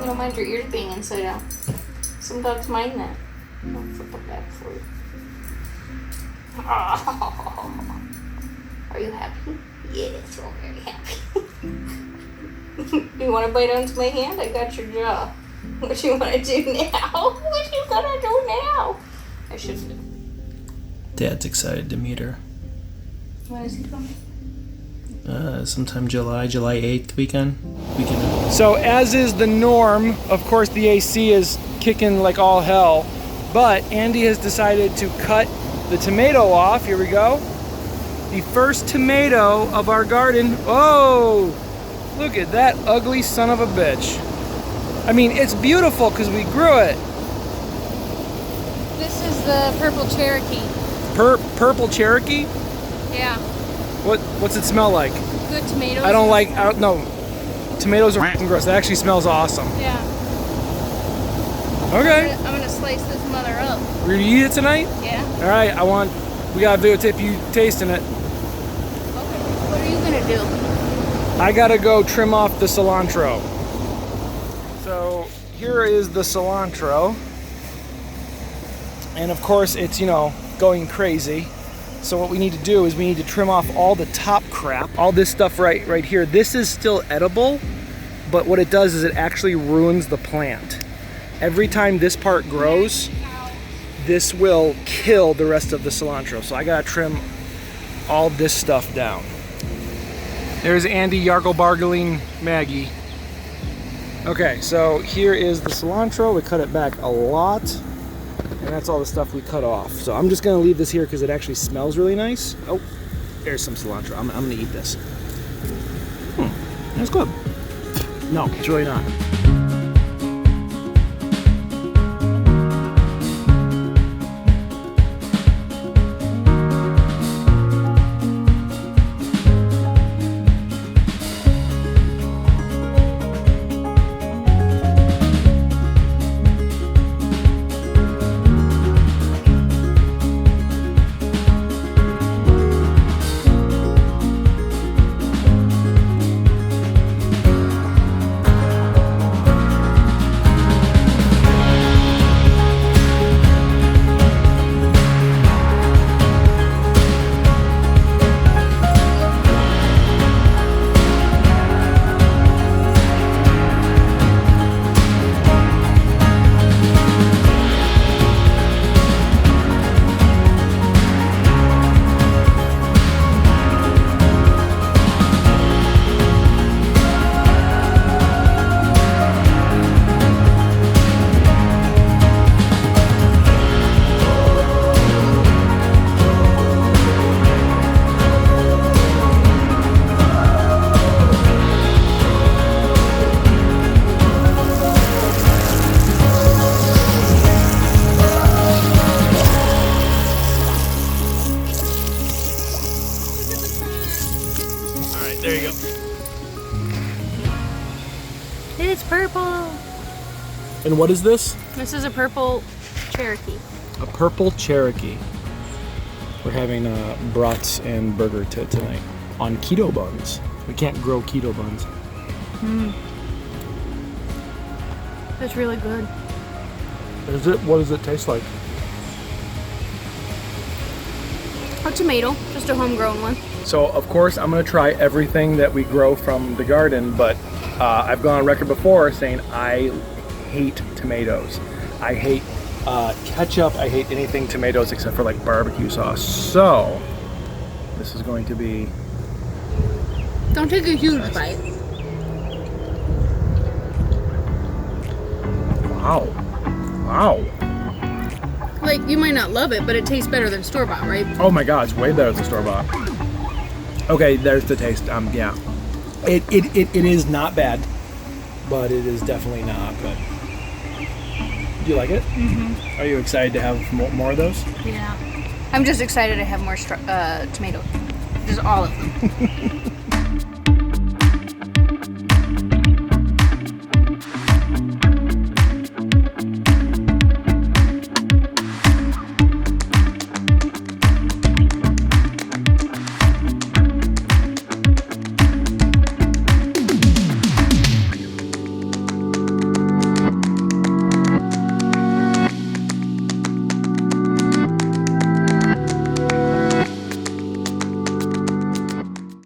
You don't mind your ear being inside out. Some dogs mind that. I'll flip it back for you. Oh. Are you happy? Yes, we're very happy. You want to bite onto my hand? I got your jaw. What you want to do now? What you gonna do now? I should do. Dad's excited to meet her. When is he coming? Sometime July 8th weekend. So as is the norm, of course the AC is kicking like all hell, but Andy has decided to cut the tomato off. Here we go. The first tomato of our garden. Oh, look at that ugly son of a bitch. I mean, it's beautiful because we grew it. This is the purple Cherokee. Purple Cherokee? Yeah. What's it smell like? Good tomatoes. No. Tomatoes are f***ing gross. It actually smells awesome. Yeah. Okay. I'm gonna slice this mother up. We're gonna eat it tonight? Yeah. All right. We gotta videotape you tasting it. Okay. What are you gonna do? I gotta go trim off the cilantro. So here is the cilantro. And of course it's, going crazy. So what we need to do is we need to trim off all the top crap, all this stuff right here. This is still edible, but what it does is it actually ruins the plant. Every time this part grows, this will kill the rest of the cilantro. So I gotta trim all this stuff down. There's Andy Yargle-bargling Maggie. Okay, so here is the cilantro. We cut it back a lot. And that's all the stuff we cut off. So I'm just gonna leave this here because it actually smells really nice. Oh, there's some cilantro. I'm gonna eat this. That's good. No, it's really not. There you go. It's purple. And what is this? This is a purple Cherokee. A purple Cherokee. We're having brats and burger tonight on keto buns. We can't grow keto buns. That's really good. Is it? What does it taste like? A tomato, just a homegrown one. So of course I'm gonna try everything that we grow from the garden, but I've gone on record before saying I hate tomatoes. I hate ketchup, I hate anything tomatoes except for like barbecue sauce. So this is going to be... Don't take a huge bite. Wow. Wow. Like, you might not love it, but it tastes better than store-bought, right? Oh my god, it's way better than store-bought. Okay, there's the taste. Yeah. It is not bad, but it is definitely not good. Do you like it? Mm-hmm. Are you excited to have more of those? Yeah. I'm just excited to have more tomato. Just all of them.